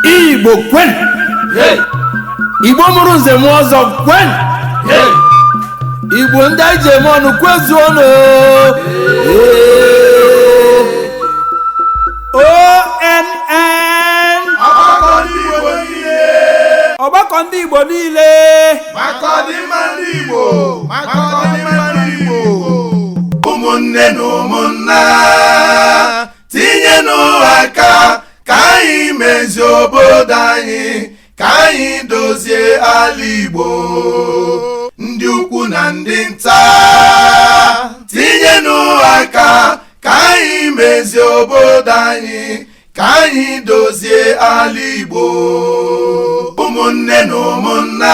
Igbo kwen. Igbo mụrụ nze m ọzọ kwen. Igbo ndị anyị ji eme ọnụ kwezuonụ. ONN ọgbakọ ndị Igbo niile. Ụmụnne na ụmụnna tinyenụ aka ka anyị mezie obodo anyị, ka anyị dozie ala Igbo. Ndị ukwu na ndị nta tinyenụ aka ka anyị mezie obodo anyị, ka anyị dozie ala Igbo. Ụmụnne na ụmụnna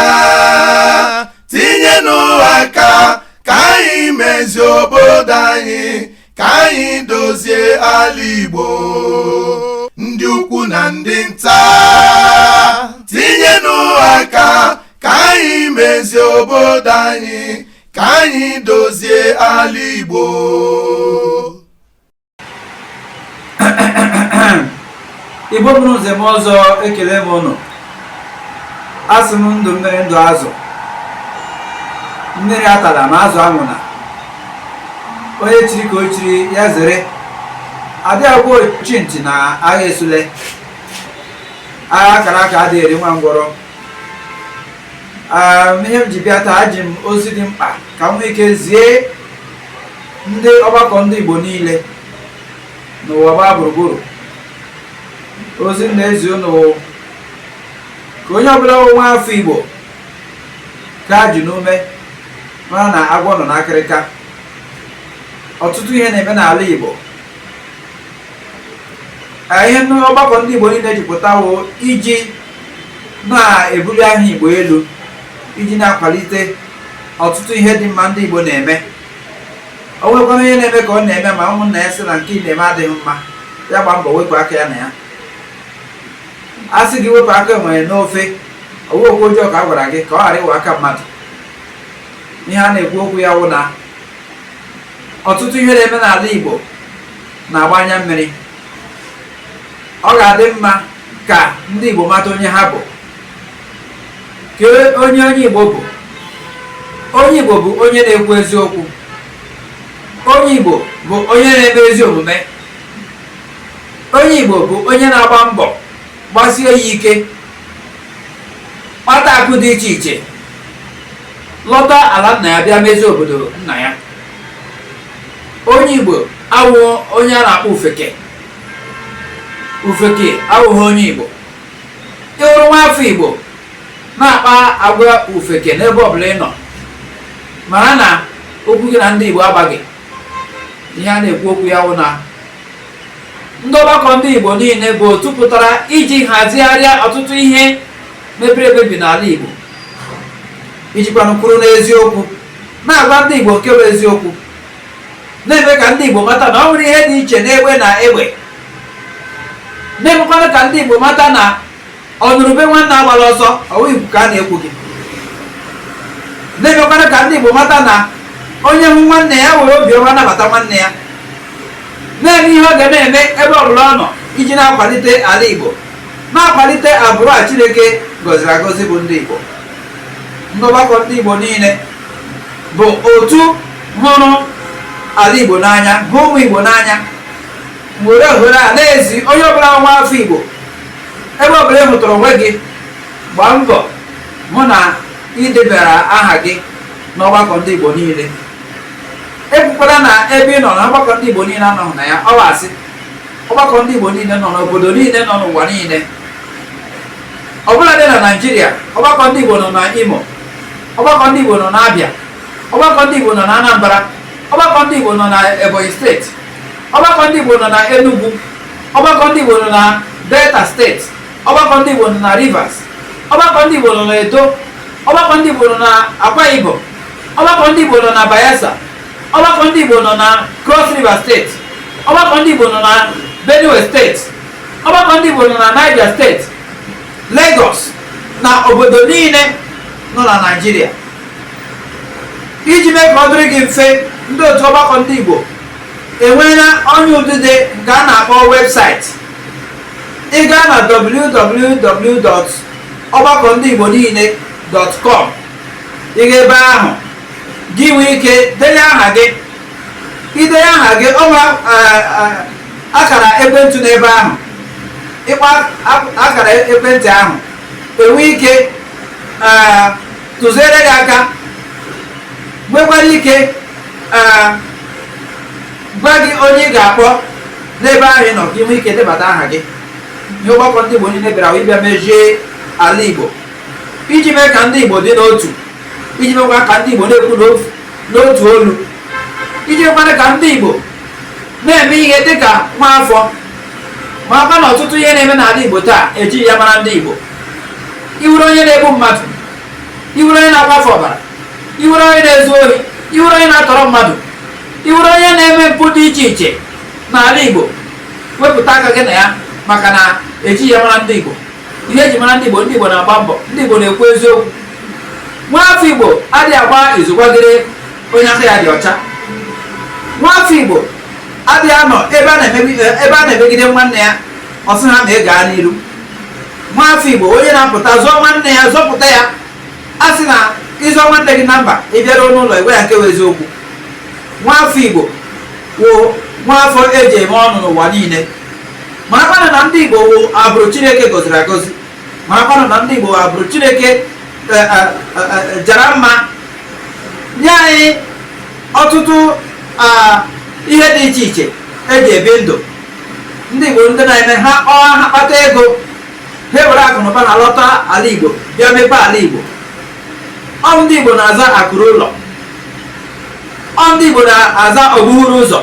tinyenụ aka ka anyị mezie obodo anyị, ka anyị dozie ala Igbo. Ndị ukwu na ndị nta tinyenụ aka ka anyị mezie obodo anyị, ka anyị dozie ala Igbo. Igbo bụrụ nze m ọzọ, ekele m unu. Asị m ndụ mmiri ndụ azụ, mmiri atala ma azụ anwụna. Onye chiri ka o chiri ya zere. Adị agwa ochi ntị na agha esule. Agha akara aka adịghị eri nwa ngwọrọ. Ihe m ji bịa taa, ji m ozi dị mkpa ka m nwee ike zie ndị ọgbakọ ndị Igbo niile n'ụwa gbaa gburugburu. Ozi m na-ezi unu ka onye ọbụla nwa afọ Igbo ka ji n'ume mara na agwọ nọ n'akịrịka. Ọtụtụ ihe na-eme n'ala Igbo. Ihe ọgbakọ ndị Igbo niile jipụtawo iji na-ebuli aha Igbo elu, iji na-akwalite ọtụtụ ihe dị mma ndị Igbo na-eme. O nwekwana ihe na-eme ka ọ na-eme ma ụmụnna ya sị na nke na-eme adịghị mma, ya gba mbọ wepụ aka ya na ya. A sị gị wepụ aka enwere n'ofe, owu okwu ọjọọ ka a gwara gị ka ọ ghara ịwa aka mmadụ. Ihe a na-ekwu okwu ya wụ na ọtụtụ ihe na-eme n'ala Igbo na-agba anya mmiri. Ọ ga-adị mma ka ndị Igbo mata onye ha bụ, ka onye Igbo bụ. Onye Igbo bụ onye na-ekwu eziokwu. Onye Igbo bụ onye na-eme ezi omume. Onye Igbo bụ onye na-agba mbọ gbasie ya ike, kpata akụ dị iche iche, lọta ala nna ya bịa mezie obodo nna ya. Onye Igbo awụghị onye a na-akpọ ufeke. Ufeke awụghị onye Igbo. Ịhụrụ nwa afọ Igbo na-akpa agwa ufeke n'ebe ọbụla ị nọ, mara na okwu gị na ndị Igbo agbaghị. Ihe a na-ekwu okwu ya wụ na ndị ọgbakọ ndị Igbo niile bụ otu pụtara iji hazigharịa ọtụtụ ihe mebiri emebi n'ala Igbo, ijikwanụ kwuru n'eziokwu, na-agwa ndị Igbo nke bụ eziokwu, na-eme ka ndị Igbo mata na ọ nwere ihe dị iche n'egbe na egbe, na-emekwana ka ndị Igbo mata na ọnụrụbe nwanne agbara ọsọ ọwụ Igbo ka a na-ekwu gị, na-emekwana ka ndị Igbo mata na onye hụ nwanne ya were obiọma nabata nwanne ya, na-eme ihe ọ ga na-eme ebe ọbụla ọ nọ iji na-akwalite ala Igbo, na-akwalite agbụrụ a Chineke gọziri agọzi bụ ndị Igbo. Ndị ọgbakọ ndị Igbo niile bụ otu hụrụ ala Igbo n'anya, hụ ụmụ Igbo n'anya, were ohere a na-ezi onye ọbụla nwa afọ Igbo ebe ọbụla ị hụtara onwe gị, gbaa mbọ hụ na idebara aha gị n'ọgbakọ ndị Igbo niile. Ekwukwara na ebe ị nọ na ọgbakọ ndị Igbo niile anọghị na ya, ọ wasị ọgbakọ ndị Igbo niile nọ n'obodo niile nọ n'ụwa niile. Ọbụla dị na Naịjirịa, ọgbakọ ndị Igbo nọ na Imo, ọgbakọ ndị Igbo nọ na Abịa, ọgbakọ ndị Igbo nọ na Anambra, ọgbakọ ndị Igbo nọ na Ebonyi steeti, ọgbakọ ndị Igbo nọ na Enugu, ọgbakọ ndị Igbo nọ na Delta steeti, ọgbakọ ndị Igbo nọ na Rivers, ọgbakọ ndị Igbo nọ na Edo, ọgbakọ ndị Igbo nọ na Akwa Ibom, ọgbakọ ndị Igbo nọ na Bayelsa, ọgbakọ ndị Igbo nọ na Cross River steeti, ọgbakọ ndị Igbo nọ na Benue steeti, ọgbakọ ndị Igbo nọ na Niger steeti, Lagos na obodo niile nọ na Naịjirịa. Iji mee ka ọ dịrị gị mfe, ndị otu ọgbakọ ndị Igbo enweela onye udide nke a na-akpọ webụsaịtị ị gaa na www.ọgbakọndigbo.com, ị ga ebe ahụ gị nwee ike denye aha gị. Idenye aha gị, ọnwa akara ekwentị n'ebe ahụ, ịkpa akara ekwentị ahụ enwe ike tụziere gị aka, nwekwara ike gwa gị onye ị ga-akpọ n'ebe ahụ ị nọ ka ị nwee ike debata aha gị. Ihe ọgbakọ ndị Igbo niile bịara ịbịa mejie ala Igbo iji mee ka ndị Igbo dị n'otu, iji mekwa ka ndị Igbo na-ekwu n'otu olu, iji mekwara ka ndị Igbo na-eme ihe dịka nwaafọ. Ma aka na ọtụtụ ihe na-eme n'ala Igbo taa ejighị ya mara ndị Igbo. Iwere onye na-egbu mmadụ, iwere onye na-akwafe ọbara, iwere onye na-ezu ohi, iwere onye na-atọrọ mmadụ, iwere onye na-eme mpụ dị iche iche n'ala Igbo, wepụta aka gị na ya, maka na ejighị ya mara ndị Igbo. Ihe eji mara ndị Igbo na-agba mbọ, ndị Igbo na-ekwu eziokwu. Nwafọ Igbo adịghị agba izukwagịrị onye aka ya dị ọcha. Nwafọ Igbo adịghị anọ ebe a na-emegide nwanne ya ọsị ha ma ị gaa n'iru. Nwafọ Igbo onye na-apụta zụọ nwanne ya, zọpụta ya, a sị na ịzọ nwanne gị na mba, ị bịara n'ụlọ igwe ya nke wụ eziokwu. Nwafọ Igbo wụ nwafọ eji eme ọnụ n'ụwa niile. Marakwanụ na ndị Igbo wụ agbụrụ Chineke gọziri agọzi. Marakwanụ na ndị Igbo wụ agbụrụ Chineke jara mma, nye anyị ọtụtụ ihe dị iche iche eji ebi ndụ. Ndị Igbo ndị na-eme ha kpata ego, ha were akụnụba na lọta ala Igbo bịa mepee ala Igbo. Ọ ndị Igbo na-aza akụrụ ụlọ, ọ ndị Igbo na-aza ogbughuru ụzọ.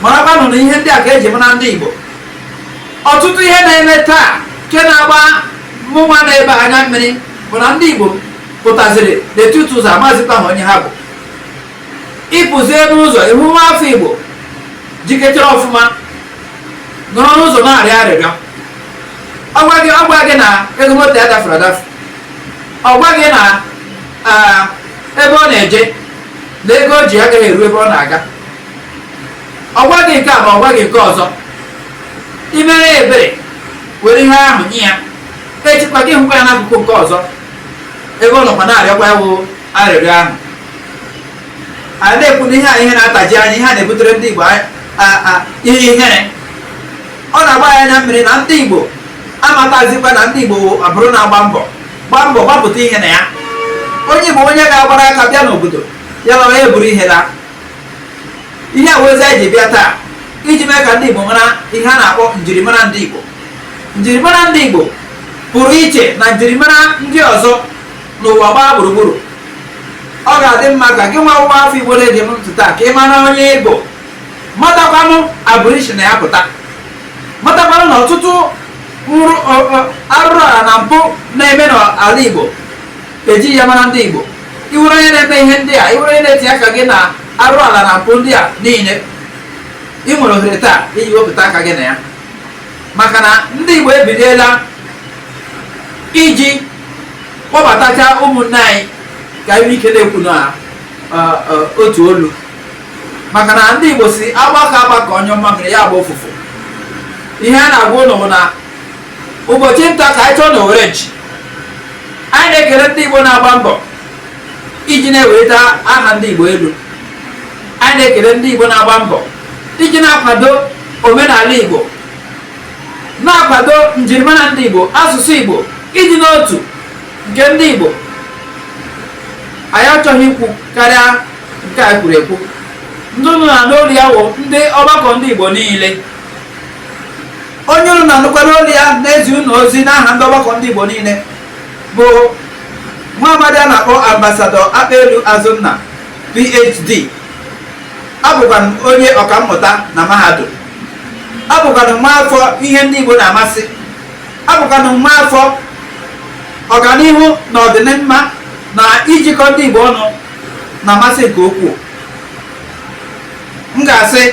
Marakwanụ na ihe ndị a ka eji mara ndị Igbo. Ọtụtụ ihe na-eme taa nke na-agba mmụnwa na-ebe anya mmiri bụ na ndị Igbo pụtaziri n'etiti ụzọ amazịkwa ha onye ha bụ. Ịpụzie n'ụzọ ịhụ nwafọ Igbo jikechara ọfụma nọrọ n'ụzọ na-arịọ arịrịọ. Ọgwa gị na ego moto ya dafuru adafu, ọgwa gị na ebe ọ na-eje na ego o ji agaghị eru ebe ọ na-aga. Ọgwa gị nke a ma ọgwa gị nke ọzọ, imere ya ebere were ihe ahụ nye ya, echikwa gị hụkwa ya n'akụkụ nke ọzọ ebe ọ nọkwa na-arịọkwa wụ arịrịọ ahụ. A na-ekwu na ihe na-ataji anya, ihe a na-ebutere ndị Igbo ihe ihere. Ọ na-agba ya anya mmiri na ndị Igbo amatazikwa na ndị Igbo abụrụ na-agba mbọ gbapụta ihe na ya. Onye Igbo onye ga-agbara aka bịa n'obodo ya lawa ya buru ihe la. Ihe a wezi eji bịa taa iji mee ka ndị Igbo mara ihe a na-akpọ njirimara ndị Igbo. Njirimara ndị Igbo pụrụ iche na njirimara ndị ọzọ n'ụwa gbaa gburugburu. Ọ ga-adị mma ka gị nwa afọ Igbo na-ege m ntị taa ka ị mara onye Igbo, matakwanụ aborigin ya pụta, matakwanụ na ọtụtụ arụrụ ala na mpụ na-eme n'ala Igbo eji ya mara ndị Igbo. Iwere onye na-eme ihe ndị a, iwere onye na-etinye aka gị na arụ ala na mpụ ndị a niile, ị nwere ohere taa iji wepụta aka gị na ya. Maka na ndị Igbo ebidola iji kpọbatacha ụmụnne anyị ka anyị ike na-ekwu na otu olu. Maka na ndị Igbo si agbakọ onye ọma mere ya agba ụfụfụ. Ihe a na-agwa ụlọ bụ na ụbọchị nta ka anyị chọọ na Owere Nchi, anyị na-ekele ndị Igbo na-agba mbọ iji na-eweta aha ndị Igbo elu. Anyị na-ekele ndị Igbo na-agba mbọ iji na-akwado omenala Igbo, na-akwado njirimara ndị Igbo, asụsụ Igbo, iji n'otu nke ndị Igbo. Anyị achọghị ikwu karịa nke a kwuru ekwu. Ndị ụnụ na n'olu ya wụ ndị ọgbakọ ndị Igbo niile. Onye ụnụ na-anụkwa n'olu ya na-ezi ụnụ ozi n'aha ndị ọgbakọ ndị Igbo niile bụ nwa amadi a na-akpọ ambasadọ Akpelu Azụnna PhD. Abụkwa onye ọkammụta na mahadum. Abụkwa nwa afọ ihe ndị Igbo na-amasị. Abụkwa nwa afọ ọganihu na ọdịmma na ijikọ ndị Igbo ọnụ na-amasị nke ukwuu. M ga-asị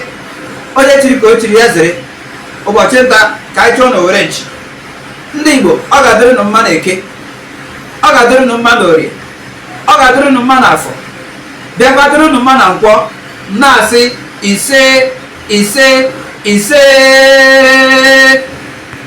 onye chiri ka o chiri ya zere. Ụbọchị nta ka anyị chọọ na Owere Nchi. Ndị Igbo, ọ ga-adịrị nụ mma na Eke, ọ ga-adịrị nụ mma na Orie, ọ ga-adịrị nụ mma na Afọ, bịakwa dịrị nụ mma na Nkwọ. Na-asị ise ise ise.